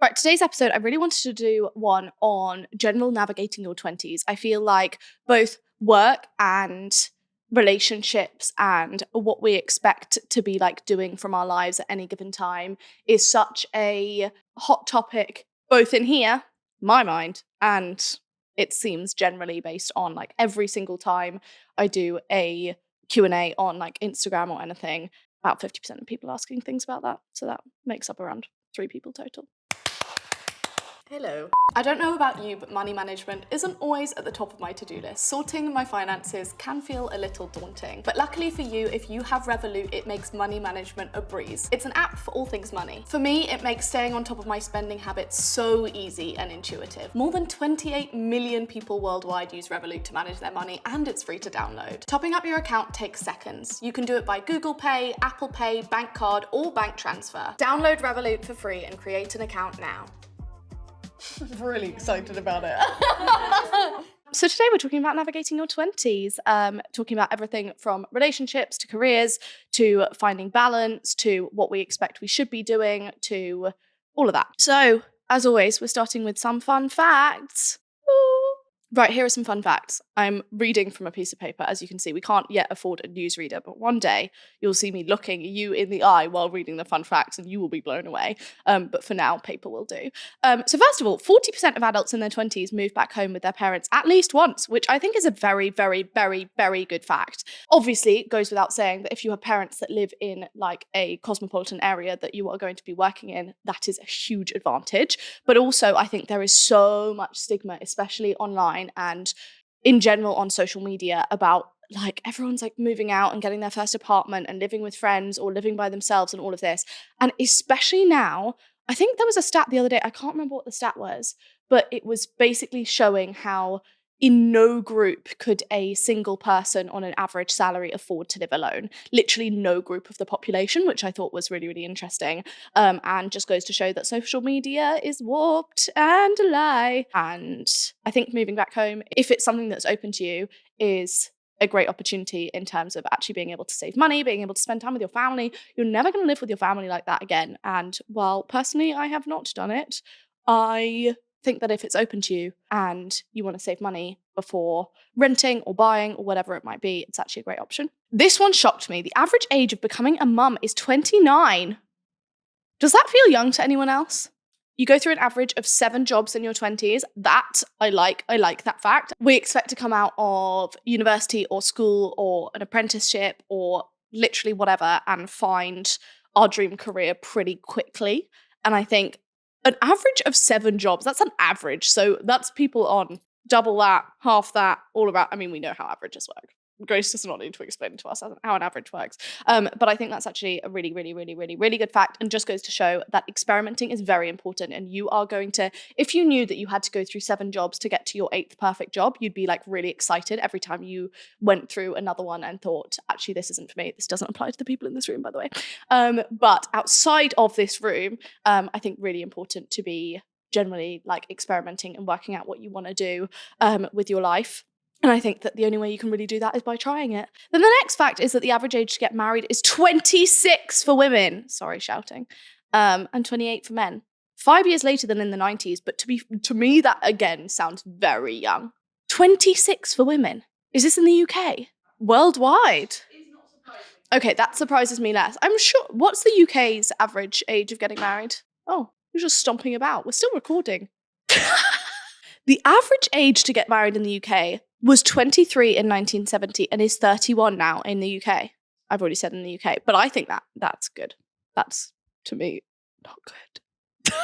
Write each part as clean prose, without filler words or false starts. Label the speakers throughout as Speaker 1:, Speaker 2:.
Speaker 1: Right, today's episode, I really wanted to do one on general navigating your 20s. I feel like both work and relationships and what we expect to be like doing from our lives at any given time is such a hot topic, both in here, my mind, and it seems generally based on like every single time I do a Q&A on like Instagram or anything, about 50% of people asking things about that. So that makes up around 3 people total. Hello. I don't know about you, but money management isn't always at the top of my to-do list. Sorting my finances can feel a little daunting, but luckily for you, if you have Revolut, it makes money management a breeze. It's an app for all things money. For me, it makes staying on top of my spending habits so easy and intuitive. More than 28 million people worldwide use Revolut to manage their money, and it's free to download. Topping up your account takes seconds. You can do it by Google Pay, Apple Pay, bank card, or bank transfer. Download Revolut for free and create an account now. I'm really excited about it. So today we're talking about navigating your 20s, talking about everything from relationships to careers to finding balance to what we expect we should be doing to all of that. So as always, we're starting with some fun facts. Ooh. Right, here are some fun facts. I'm reading from a piece of paper. As you can see, we can't yet afford a newsreader, but one day you'll see me looking you in the eye while reading the fun facts and you will be blown away. But for now, paper will do. So first of all, 40% of adults in their 20s move back home with their parents at least once, which I think is a very, very, very, very good fact. Obviously, it goes without saying that if you have parents that live in like a cosmopolitan area that you are going to be working in, that is a huge advantage. But also, I think there is so much stigma, especially online and in general on social media, about like everyone's like moving out and getting their first apartment and living with friends or living by themselves and all of this. And especially now, I think there was a stat the other day, I can't remember what the stat was, but it was basically showing how in no group could a single person on an average salary afford to live alone. Literally no group of the population, which I thought was really, really interesting. And just goes to show that social media is warped and a lie. And I think moving back home, if it's something that's open to you, is a great opportunity in terms of actually being able to save money, being able to spend time with your family. You're never going to live with your family like that again. And while personally I have not done it, I think that if it's open to you and you want to save money before renting or buying or whatever it might be, it's actually a great option. This one shocked me. The average age of becoming a mum is 29. Does that feel young to anyone else? You go through an average of 7 jobs in your 20s. That I like that fact. We expect to come out of university or school or an apprenticeship or literally whatever and find our dream career pretty quickly. And I think an average of 7 jobs, that's an average. So that's people on double that, half that, all of that. I mean, we know how averages work. Grace does not need to explain to us how an average works. But I think that's actually a really, really, really, really, really good fact, and just goes to show that experimenting is very important. And you are going to, if you knew that you had to go through 7 jobs to get to your 8th perfect job, you'd be like really excited every time you went through another one and thought, actually, this isn't for me. This doesn't apply to the people in this room, by the way. But outside of this room, I think really important to be generally like experimenting and working out what you want to do with your life. And I think that the only way you can really do that is by trying it. Then the next fact is that the average age to get married is 26 for women. Sorry, shouting. And 28 for men. 5 years later than in the 90s, but to me, that again sounds very young. 26 for women. Is this in the UK? Worldwide? Okay, that surprises me less. I'm sure. What's the UK's average age of getting married? Oh, you're just stomping about. We're still recording. The average age to get married in the UK was 23 in 1970 and is 31 now in the UK. I've already said in the UK, but I think that's good. That's, to me, not good.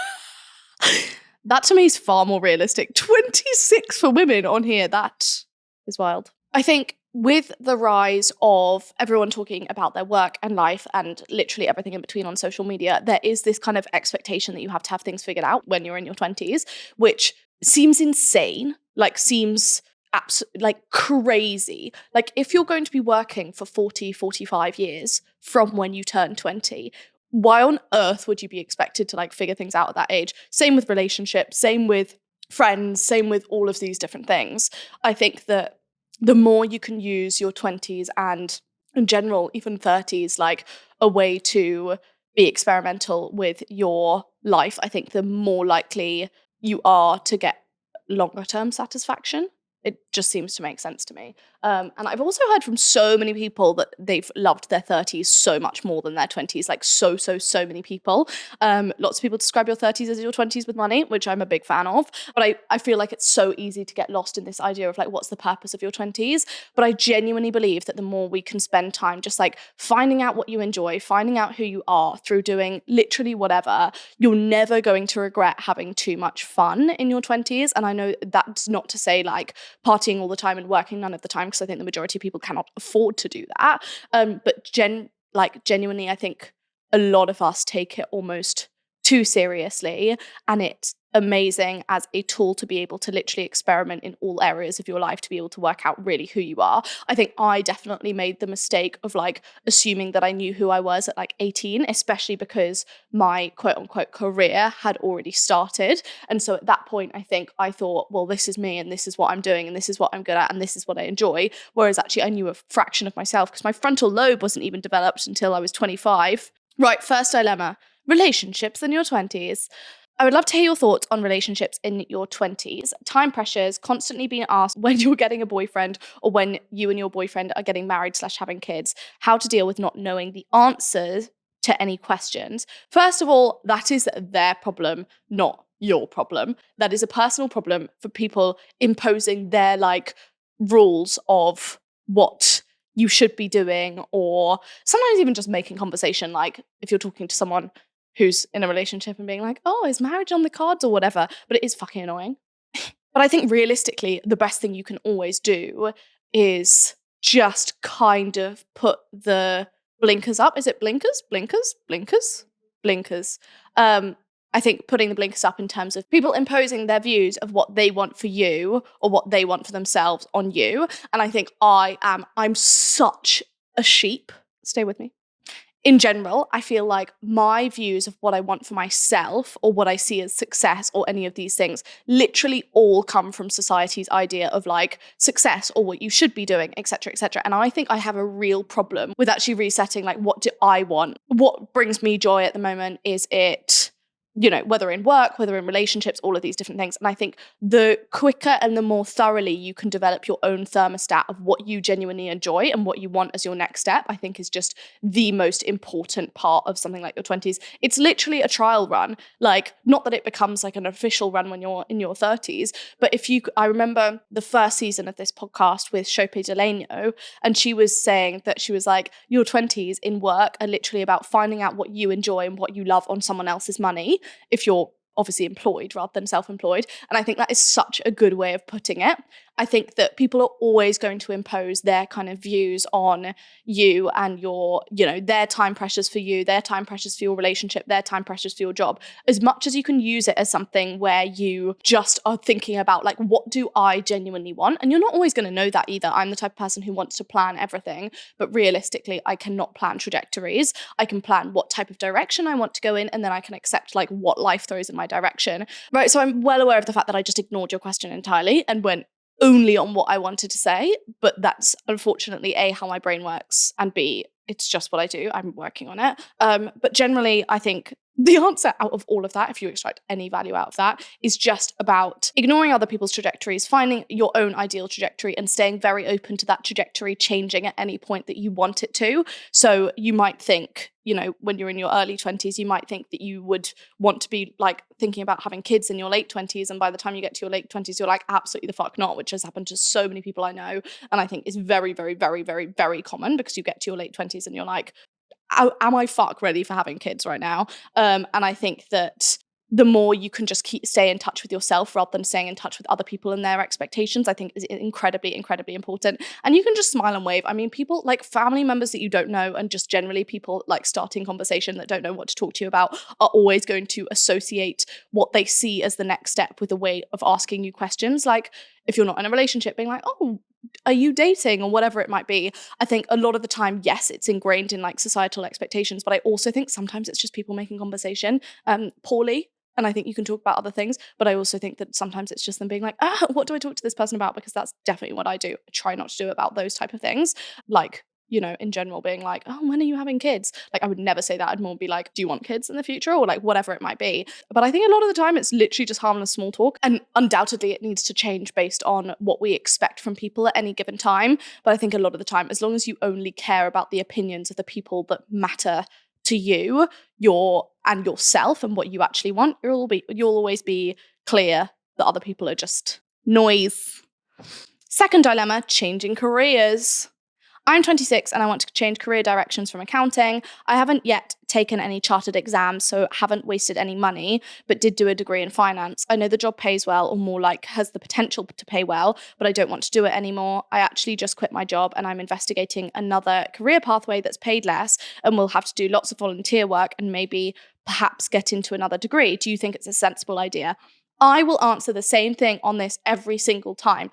Speaker 1: That to me is far more realistic. 26 for women on here. That is wild. I think with the rise of everyone talking about their work and life and literally everything in between on social media, there is this kind of expectation that you have to have things figured out when you're in your 20s, which seems insane, seems like crazy. Like if you're going to be working for 40, 45 years from when you turn 20, why on earth would you be expected to like figure things out at that age? Same with relationships, same with friends, same with all of these different things. I think that the more you can use your 20s and in general, even 30s, like a way to be experimental with your life, I think the more likely you are to get longer term satisfaction. It just seems to make sense to me. And I've also heard from so many people that they've loved their 30s so much more than their 20s, like so many people. Lots of people describe your 30s as your 20s with money, which I'm a big fan of. But I feel like it's so easy to get lost in this idea of like, what's the purpose of your 20s? But I genuinely believe that the more we can spend time just like finding out what you enjoy, finding out who you are through doing literally whatever, you're never going to regret having too much fun in your 20s. And I know that's not to say like partying all the time and working none of the time, because I think the majority of people cannot afford to do that. But genuinely, I think a lot of us take it almost too seriously, and it's amazing as a tool to be able to literally experiment in all areas of your life, to be able to work out really who you are. I think I definitely made the mistake of like assuming that I knew who I was at like 18, especially because my quote unquote career had already started. And so at that point, I think I thought, well, this is me and this is what I'm doing and this is what I'm good at and this is what I enjoy. Whereas actually I knew a fraction of myself because my frontal lobe wasn't even developed until I was 25. Right, first dilemma, relationships in your 20s. I would love to hear your thoughts on relationships in your 20s. Time pressures, constantly being asked when you're getting a boyfriend or when you and your boyfriend are getting married / having kids, how to deal with not knowing the answers to any questions. First of all, that is their problem, not your problem. That is a personal problem for people imposing their like rules of what you should be doing, or sometimes even just making conversation. Like if you're talking to someone who's in a relationship and being like, oh, is marriage on the cards or whatever? But it is fucking annoying. But I think realistically, the best thing you can always do is just kind of put the blinkers up. Is it blinkers? Blinkers. I think putting the blinkers up in terms of people imposing their views of what they want for you or what they want for themselves on you. And I think I'm such a sheep. Stay with me. In general, I feel like my views of what I want for myself or what I see as success or any of these things literally all come from society's idea of like success or what you should be doing, etc., etc. And I think I have a real problem with actually resetting like, what do I want? What brings me joy at the moment? Is it, you know, whether in work, whether in relationships, all of these different things. And I think the quicker and the more thoroughly you can develop your own thermostat of what you genuinely enjoy and what you want as your next step, I think is just the most important part of something like your 20s. It's literally a trial run. Like, not that it becomes like an official run when you're in your 30s, but I remember the first season of this podcast with Chope Delano, and she was saying that she was like, your 20s in work are literally about finding out what you enjoy and what you love on someone else's money, if you're obviously employed rather than self-employed. And I think that is such a good way of putting it. I think that people are always going to impose their kind of views on you and your, you know, their time pressures for you, their time pressures for your relationship, their time pressures for your job. As much as you can use it as something where you just are thinking about like, what do I genuinely want? And you're not always going to know that either. I'm the type of person who wants to plan everything, but realistically, I cannot plan trajectories. I can plan what type of direction I want to go in, and then I can accept like what life throws in my direction. Right, so I'm well aware of the fact that I just ignored your question entirely and went only on what I wanted to say, but that's unfortunately A, how my brain works, and B, it's just what I do. I'm working on it. But generally, I think the answer out of all of that, if you extract any value out of that, is just about ignoring other people's trajectories, finding your own ideal trajectory and staying very open to that trajectory changing at any point that you want it to. So you might think, you know, when you're in your early 20s, you might think that you would want to be like thinking about having kids in your late 20s. And by the time you get to your late 20s, you're like, absolutely the fuck not, which has happened to so many people I know. And I think is very, very, very, very, very common, because you get to your late 20s and you're like, am I fuck ready for having kids right now? And I think that the more you can just stay in touch with yourself rather than staying in touch with other people and their expectations, I think is incredibly, incredibly important. And you can just smile and wave. I mean, people like family members that you don't know, and just generally people like starting conversation that don't know what to talk to you about, are always going to associate what they see as the next step with a way of asking you questions. Like if you're not in a relationship, being like, oh, are you dating, or whatever it might be. I think a lot of the time, yes, it's ingrained in like societal expectations, but I also think sometimes it's just people making conversation poorly. And I think you can talk about other things, but I also think that sometimes it's just them being like, what do I talk to this person about? Because that's definitely what I do. I try not to do about those type of things. Like in general being like, oh, when are you having kids? Like, I would never say that. I'd more be like, do you want kids in the future? Or like whatever it might be. But I think a lot of the time it's literally just harmless small talk. And undoubtedly it needs to change based on what we expect from people at any given time. But I think a lot of the time, as long as you only care about the opinions of the people that matter to you, and yourself and what you actually want, you'll always be clear that other people are just noise. Second dilemma, changing careers. I'm 26 and I want to change career directions from accounting. I haven't yet taken any chartered exams, so haven't wasted any money, but did do a degree in finance. I know the job pays well, or more like has the potential to pay well, but I don't want to do it anymore. I actually just quit my job and I'm investigating another career pathway that's paid less and will have to do lots of volunteer work and maybe perhaps get into another degree. Do you think it's a sensible idea? I will answer the same thing on this every single time.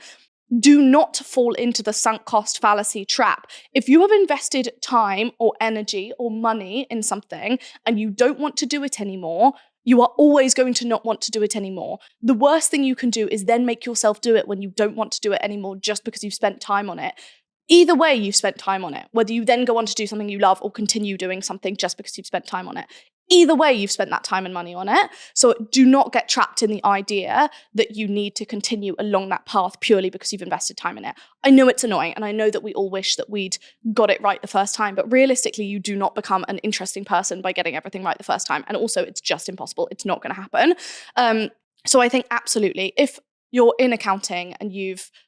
Speaker 1: Do not fall into the sunk cost fallacy trap. If you have invested time or energy or money in something and you don't want to do it anymore, you are always going to not want to do it anymore. The worst thing you can do is then make yourself do it when you don't want to do it anymore just because you've spent time on it. Either way, you've spent time on it, whether you then go on to do something you love or continue doing something just because you've spent time on it. Either way, you've spent that time and money on it. So do not get trapped in the idea that you need to continue along that path purely because you've invested time in it. I know it's annoying, and I know that we all wish that we'd got it right the first time, but realistically, you do not become an interesting person by getting everything right the first time. And also, it's just impossible. It's not going to happen. So I think absolutely, if you're in accounting and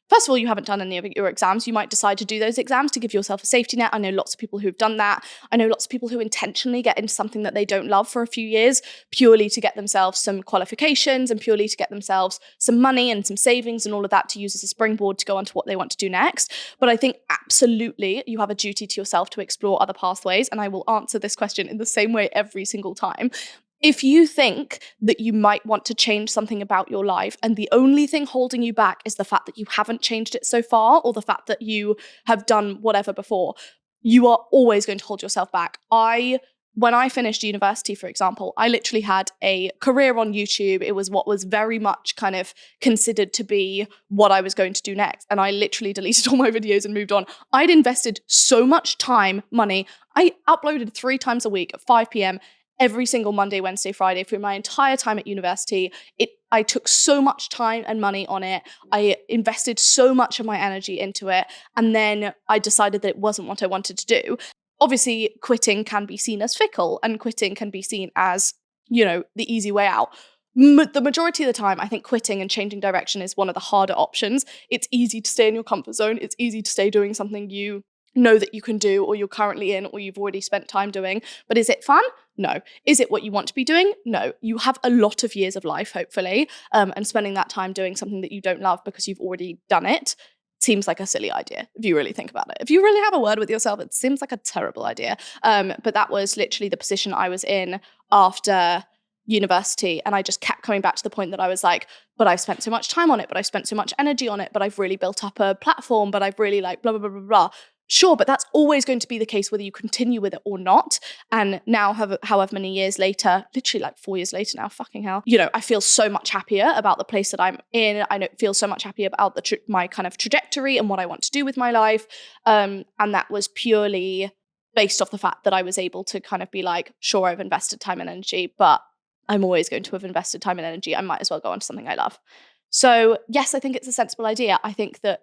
Speaker 1: first of all, you haven't done any of your exams, you might decide to do those exams to give yourself a safety net. I know lots of people who've done that. I know lots of people who intentionally get into something that they don't love for a few years, purely to get themselves some qualifications and purely to get themselves some money and some savings and all of that to use as a springboard to go on to what they want to do next. But I think absolutely you have a duty to yourself to explore other pathways. And I will answer this question in the same way every single time. If you think that you might want to change something about your life and the only thing holding you back is the fact that you haven't changed it so far, or the fact that you have done whatever before, you are always going to hold yourself back. When I finished university, for example, I literally had a career on YouTube. It was what was very much kind of considered to be what I was going to do next. And I literally deleted all my videos and moved on. I'd invested so much time, money. I uploaded 3 times a week at 5 p.m. every single Monday, Wednesday, Friday for my entire time at university. I took so much time and money on it. I invested so much of my energy into it. And then I decided that it wasn't what I wanted to do. Obviously, quitting can be seen as fickle, and quitting can be seen as, the easy way out. The majority of the time, I think quitting and changing direction is one of the harder options. It's easy to stay in your comfort zone. It's easy to stay doing something you know that you can do, or you're currently in, or you've already spent time doing. But is it fun? No. Is it what you want to be doing? No. You have a lot of years of life, hopefully, and spending that time doing something that you don't love because you've already done it seems like a silly idea if you really think about it. If you really have a word with yourself, it seems like a terrible idea. But that was literally the position I was in after university, and I just kept coming back to the point that I was like, but I've spent so much time on it, but I've spent so much energy on it, but I've really built up a platform, but I've really like blah, blah, blah, blah, blah. Sure, but that's always going to be the case whether you continue with it or not. And now, however many years later, literally like 4 years later now, fucking hell, I feel so much happier about the place that I'm in. Feel so much happier about my kind of trajectory and what I want to do with my life. And that was purely based off the fact that I was able to kind of be like, sure, I've invested time and energy, but I'm always going to have invested time and energy. I might as well go on to something I love. So yes, I think it's a sensible idea. I think that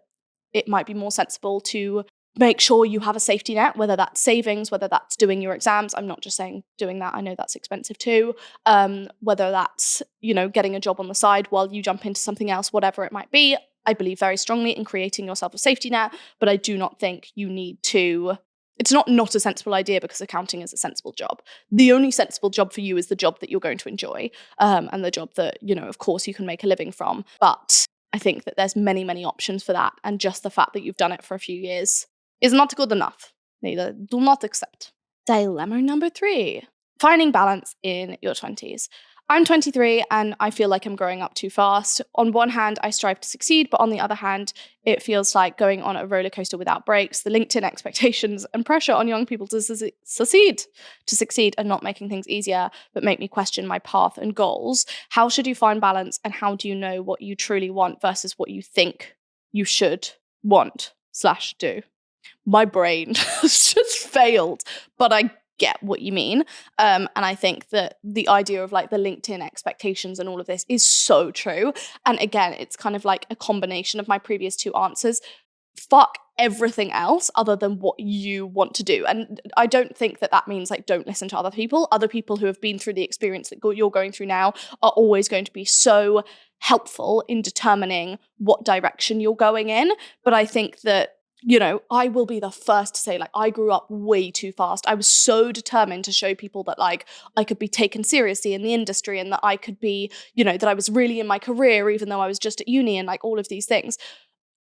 Speaker 1: it might be more sensible to make sure you have a safety net, whether that's savings, whether that's doing your exams. I'm not just saying doing that. I know that's expensive too. Whether that's, getting a job on the side while you jump into something else, whatever it might be. I believe very strongly in creating yourself a safety net, but I do not think you need to. It's not a sensible idea because accounting is a sensible job. The only sensible job for you is the job that you're going to enjoy, and the job that, of course, you can make a living from. But I think that there's many, many options for that. And just the fact that you've done it for a few years is not good enough. Neither do not accept. Dilemma number 3, finding balance in your 20s. I'm 23 and I feel like I'm growing up too fast. On one hand, I strive to succeed, but on the other hand, it feels like going on a roller coaster without brakes. The LinkedIn expectations and pressure on young people to succeed are not making things easier, but make me question my path and goals. How should you find balance, and how do you know what you truly want versus what you think you should want/do? my brain has just failed, but I get what you mean. And I think that the idea of like the LinkedIn expectations and all of this is so true. And again, it's kind of like a combination of my previous two answers. Fuck everything else other than what you want to do. And I don't think that that means like don't listen to other people. Other people who have been through the experience that you're going through now are always going to be so helpful in determining what direction you're going in. But I think that, you know, I will be the first to say, like, I grew up way too fast. I was so determined to show people that, like, I could be taken seriously in the industry and that I could be, you know, that I was really in my career, even though I was just at uni and like all of these things.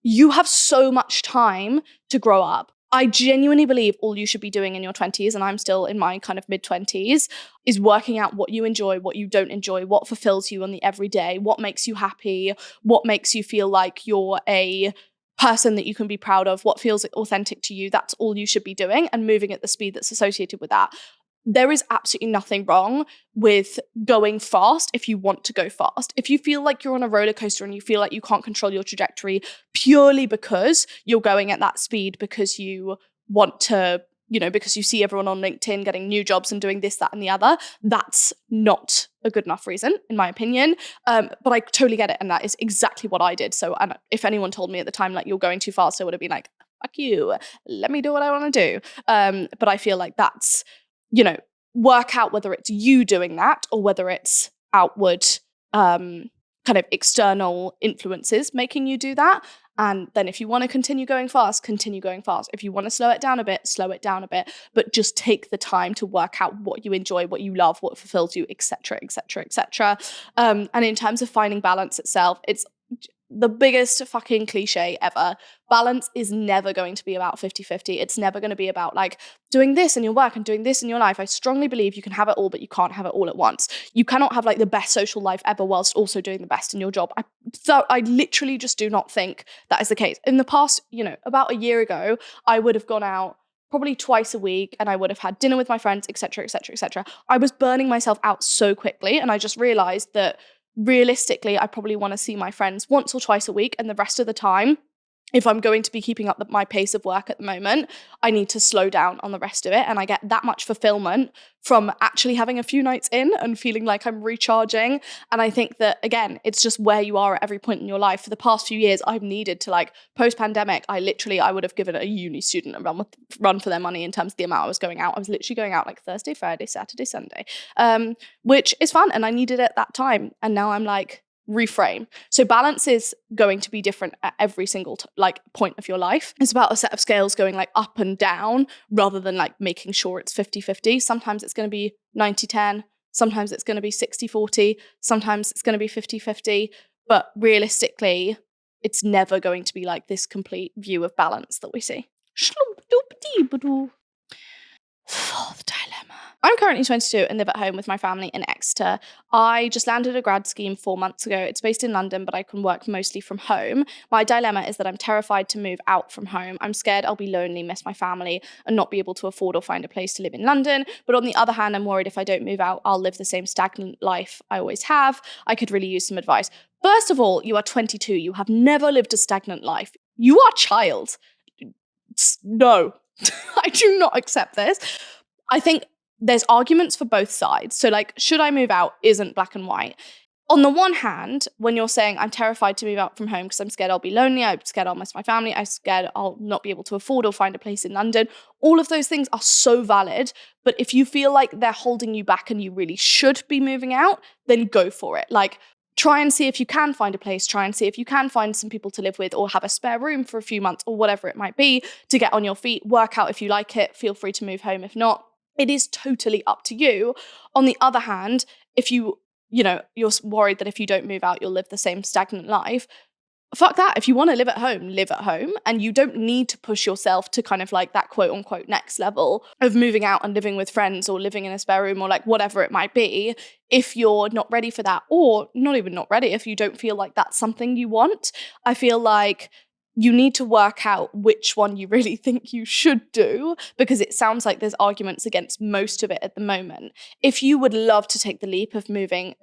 Speaker 1: You have so much time to grow up. I genuinely believe all you should be doing in your 20s, and I'm still in my kind of mid-20s, is working out what you enjoy, what you don't enjoy, what fulfills you on the everyday, what makes you happy, what makes you feel like you're a person that you can be proud of, what feels authentic to you. That's all you should be doing, and moving at the speed that's associated with that. There is absolutely nothing wrong with going fast if you want to go fast. If you feel like you're on a roller coaster and you feel like you can't control your trajectory purely because you're going at that speed because you want to, you know, because you see everyone on LinkedIn getting new jobs and doing this, that, and the other, that's not a good enough reason, in my opinion. But I totally get it. And that is exactly what I did. So and if anyone told me at the time, like, you're going too fast, I would have been like, fuck you, let me do what I want to do. But I feel like that's, you know, work out whether it's you doing that or whether it's outward kind of external influences making you do that. And then if you want to continue going fast, continue going fast. If you want to slow it down a bit, slow it down a bit, but just take the time to work out what you enjoy, what you love, what fulfills you, etc., etc., etc. And in terms of finding balance itself, it's the biggest fucking cliche ever. Balance is never going to be about 50-50. It's never going to be about like doing this in your work and doing this in your life. I strongly believe you can have it all, but you can't have it all at once. You cannot have like the best social life ever whilst also doing the best in your job. I literally just do not think that is the case. In the past, you know, about a year ago, I would have gone out probably twice a week and I would have had dinner with my friends, etc., etc., etc. I was burning myself out so quickly, and I just realized that realistically, I probably want to see my friends once or twice a week, and the rest of the time, if I'm going to be keeping up my pace of work at the moment, I need to slow down on the rest of it. And I get that much fulfillment from actually having a few nights in and feeling like I'm recharging. And I think that, again, it's just where you are at every point in your life. For the past few years, I've needed to, like, post-pandemic, I would have given a uni student a run for their money in terms of the amount I was going out. I was literally going out like Thursday, Friday, Saturday, Sunday, which is fun. And I needed it at that time. And now I'm like, reframe. So balance is going to be different at every single point of your life. It's about a set of scales going like up and down rather than like making sure it's 50-50. Sometimes it's going to be 90-10. Sometimes it's going to be 60-40. Sometimes it's going to be 50-50. But realistically, it's never going to be like this complete view of balance that we see. Fourth dilemma. I'm currently 22 and live at home with my family in Exeter. I just landed a grad scheme 4 months ago. It's based in London, but I can work mostly from home. My dilemma is that I'm terrified to move out from home. I'm scared I'll be lonely, miss my family, and not be able to afford or find a place to live in London. But on the other hand, I'm worried if I don't move out, I'll live the same stagnant life I always have. I could really use some advice. First of all, you are 22. You have never lived a stagnant life. You are a child. No, I do not accept this. I think there's arguments for both sides. So like, should I move out isn't black and white. On the one hand, when you're saying I'm terrified to move out from home because I'm scared I'll be lonely, I'm scared I'll miss my family, I'm scared I'll not be able to afford or find a place in London, all of those things are so valid. But if you feel like they're holding you back and you really should be moving out, then go for it. Like, try and see if you can find a place, try and see if you can find some people to live with or have a spare room for a few months or whatever it might be to get on your feet, work out if you like it, feel free to move home. If not, it is totally up to you. On the other hand, if you're worried that if you don't move out, you'll live the same stagnant life, fuck that. If you want to live at home, and you don't need to push yourself to kind of like that quote unquote next level of moving out and living with friends or living in a spare room or like whatever it might be. If you're not ready for that, or not even not ready, if you don't feel like that's something you want, I feel like you need to work out which one you really think you should do, because it sounds like there's arguments against most of it at the moment. If you would love to take the leap of moving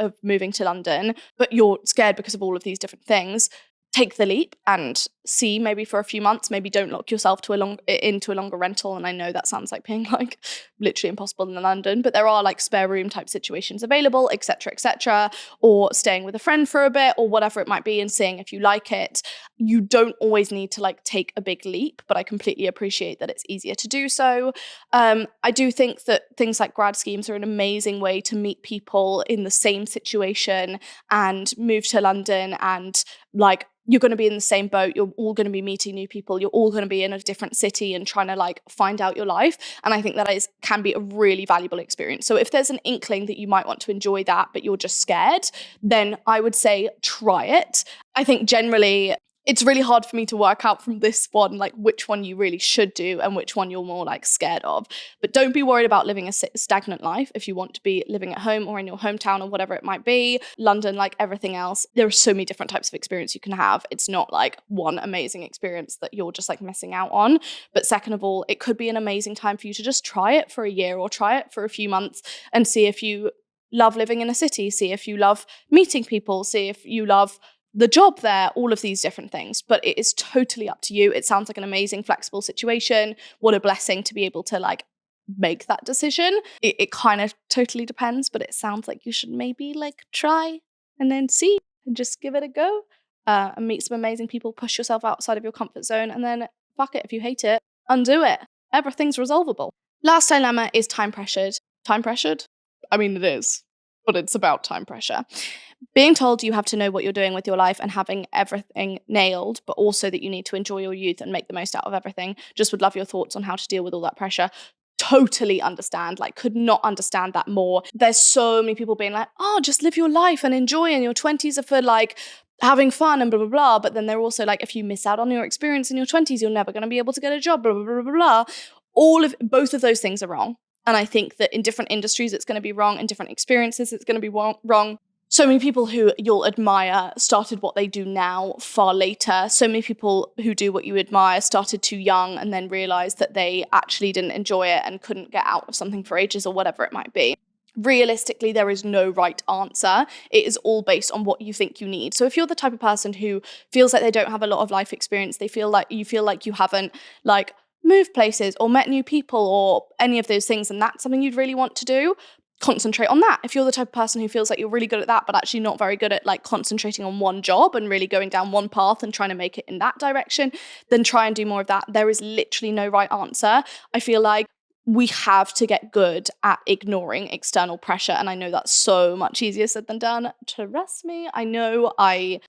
Speaker 1: to London, but you're scared because of all of these different things, take the leap and see maybe for a few months. Maybe don't lock yourself into a longer rental. And I know that sounds like being like literally impossible in London, but there are like spare room type situations available, etc., or staying with a friend for a bit or whatever it might be and seeing if you like it. You don't always need to like take a big leap, but I completely appreciate that it's easier to do so. I do think that things like grad schemes are an amazing way to meet people in the same situation and move to London, and like you're going to be in the same boat. You're all going to be meeting new people. You're all going to be in a different city and trying to like find out your life. And I think that can be a really valuable experience. So if there's an inkling that you might want to enjoy that, but you're just scared, then I would say try it. I think generally it's really hard for me to work out from this one, like which one you really should do and which one you're more like scared of. But don't be worried about living a stagnant life. If you want to be living at home or in your hometown or whatever it might be, London, like everything else, there are so many different types of experience you can have. It's not like one amazing experience that you're just like missing out on. But second of all, it could be an amazing time for you to just try it for a year or try it for a few months and see if you love living in a city, see if you love meeting people, see if you love the job there, all of these different things. But it is totally up to you. It sounds like an amazing, flexible situation. What a blessing to be able to like make that decision. It kind of totally depends, but it sounds like you should maybe like try and then see and just give it a go and meet some amazing people, push yourself outside of your comfort zone, and then fuck it. If you hate it, undo it. Everything's resolvable. Last dilemma is time pressured. Time pressured? I mean, it is, but it's about time pressure. Being told you have to know what you're doing with your life and having everything nailed, but also that you need to enjoy your youth and make the most out of everything. Just would love your thoughts on how to deal with all that pressure. Totally understand, like could not understand that more. There's so many people being like, oh, just live your life and enjoy, and your 20s are for like having fun and blah, blah, blah. But then they're also like, if you miss out on your experience in your 20s, you're never going to be able to get a job, blah, blah, blah, blah, blah. Both of those things are wrong. And I think that in different industries, it's going to be wrong. In different experiences, it's going to be wrong. So many people who you'll admire started what they do now far later. So many people who do what you admire started too young and then realized that they actually didn't enjoy it and couldn't get out of something for ages or whatever it might be. Realistically, there is no right answer. It is all based on what you think you need. So if you're the type of person who feels like they don't have a lot of life experience, you feel like you haven't like moved places or met new people or any of those things, and that's something you'd really want to do, concentrate on that. If you're the type of person who feels like you're really good at that, but actually not very good at like concentrating on one job and really going down one path and trying to make it in that direction, then try and do more of that. There is literally no right answer. I feel like we have to get good at ignoring external pressure. And I know that's so much easier said than done. Trust me, I know I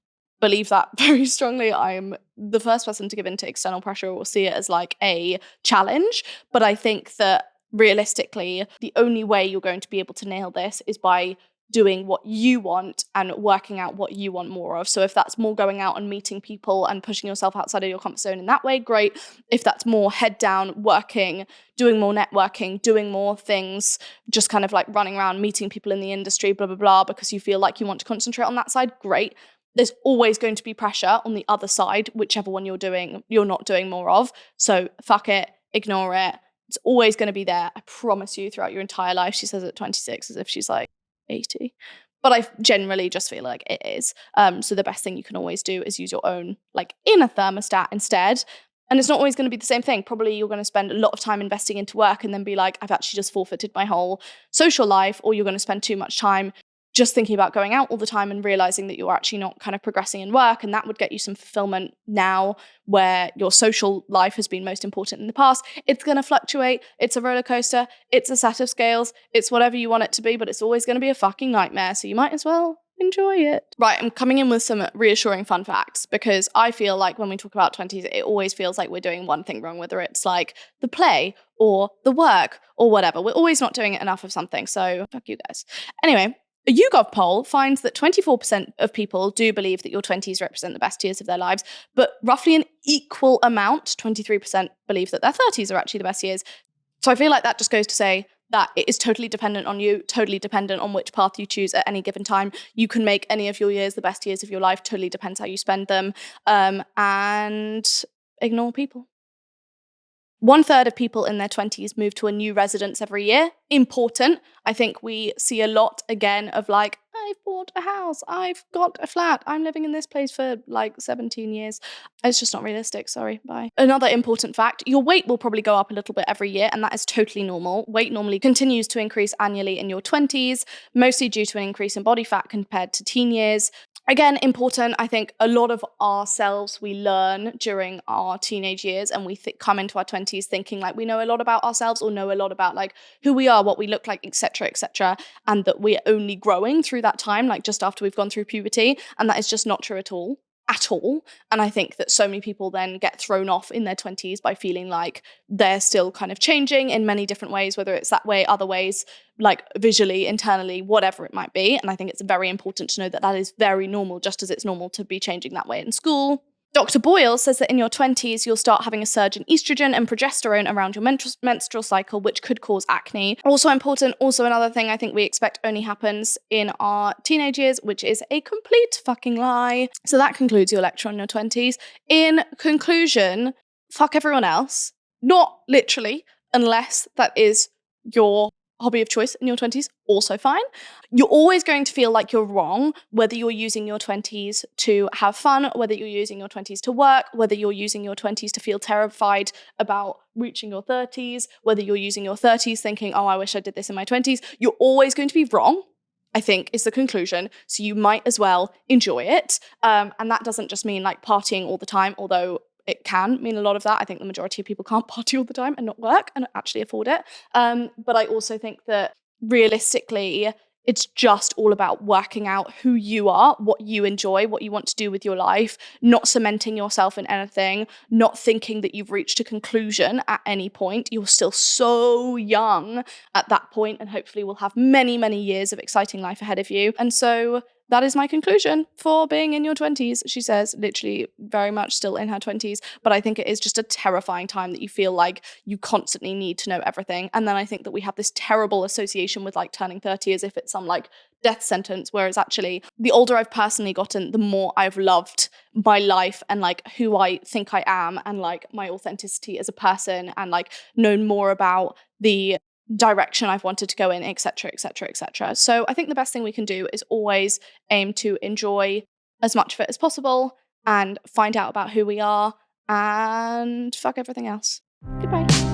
Speaker 1: believe that very strongly. I'm the first person to give in to external pressure or see it as like a challenge. But I think that realistically, the only way you're going to be able to nail this is by doing what you want and working out what you want more of. So if that's more going out and meeting people and pushing yourself outside of your comfort zone in that way, great. If that's more head down, working, doing more networking, doing more things, just kind of like running around, meeting people in the industry, blah, blah, blah, because you feel like you want to concentrate on that side, great. There's always going to be pressure on the other side, whichever one you're not doing more of. So fuck it, ignore it. It's always going to be there. I promise you, throughout your entire life. She says at 26 as if she's like 80. But I generally just feel like it is. So the best thing you can always do is use your own like inner thermostat instead. And it's not always going to be the same thing. Probably you're going to spend a lot of time investing into work and then be like, I've actually just forfeited my whole social life. Or you're going to spend too much time just thinking about going out all the time and realizing that you're actually not kind of progressing in work, and that would get you some fulfillment now where your social life has been most important in the past. It's going to fluctuate. It's a roller coaster. It's a set of scales. It's whatever you want it to be, but it's always going to be a fucking nightmare. So you might as well enjoy it. Right, I'm coming in with some reassuring fun facts because I feel like when we talk about 20s, it always feels like we're doing one thing wrong, whether it's like the play or the work or whatever. We're always not doing enough of something. So fuck you guys. Anyway, a YouGov poll finds that 24% of people do believe that your 20s represent the best years of their lives, but roughly an equal amount, 23%, believe that their 30s are actually the best years. So I feel like that just goes to say that it is totally dependent on you, totally dependent on which path you choose at any given time. You can make any of your years the best years of your life, totally depends how you spend them, and ignore people. 1/3 of people in their 20s move to a new residence every year. Important. I think we see a lot again of like, I've bought a house, I've got a flat, I'm living in this place for like 17 years. It's just not realistic. Sorry, bye. Another important fact, your weight will probably go up a little bit every year, and that is totally normal. Weight normally continues to increase annually in your 20s, mostly due to an increase in body fat compared to teen years. Again, important, I think a lot of ourselves we learn during our teenage years, and we come into our 20s thinking like we know a lot about ourselves or know a lot about like who we are, what we look like, etc., and that we're only growing through that time, like just after we've gone through puberty, and that is just not true at all. And I think that so many people then get thrown off in their 20s by feeling like they're still kind of changing in many different ways, whether it's that way, other ways, like visually, internally, whatever it might be. And I think it's very important to know that that is very normal, just as it's normal to be changing that way in school. Dr. Boyle says that in your 20s, you'll start having a surge in estrogen and progesterone around your menstrual cycle, which could cause acne. Also important, also another thing I think we expect only happens in our teenage years, which is a complete fucking lie. So that concludes your lecture on your 20s. In conclusion, fuck everyone else. Not literally, unless that is your hobby of choice in your 20s, also fine. You're always going to feel like you're wrong, whether you're using your 20s to have fun, whether you're using your 20s to work, whether you're using your 20s to feel terrified about reaching your 30s, whether you're using your 30s thinking, oh, I wish I did this in my 20s. You're always going to be wrong, I think, is the conclusion. So you might as well enjoy it. And that doesn't just mean like partying all the time, although it can mean a lot of that. I think the majority of people can't party all the time and not work and actually afford it. But I also think that realistically, it's just all about working out who you are, what you enjoy, what you want to do with your life, not cementing yourself in anything, not thinking that you've reached a conclusion at any point. You're still so young at that point, and hopefully will have many, many years of exciting life ahead of you. And so that is my conclusion for being in your 20s. She says, literally very much still in her 20s, but I think it is just a terrifying time that you feel like you constantly need to know everything. And then I think that we have this terrible association with like turning 30 as if it's some like death sentence, whereas actually the older I've personally gotten, the more I've loved my life and like who I think I am and like my authenticity as a person, and like known more about the direction I've wanted to go in, etc., etc., etc. So I think the best thing we can do is always aim to enjoy as much of it as possible and find out about who we are and fuck everything else. Goodbye.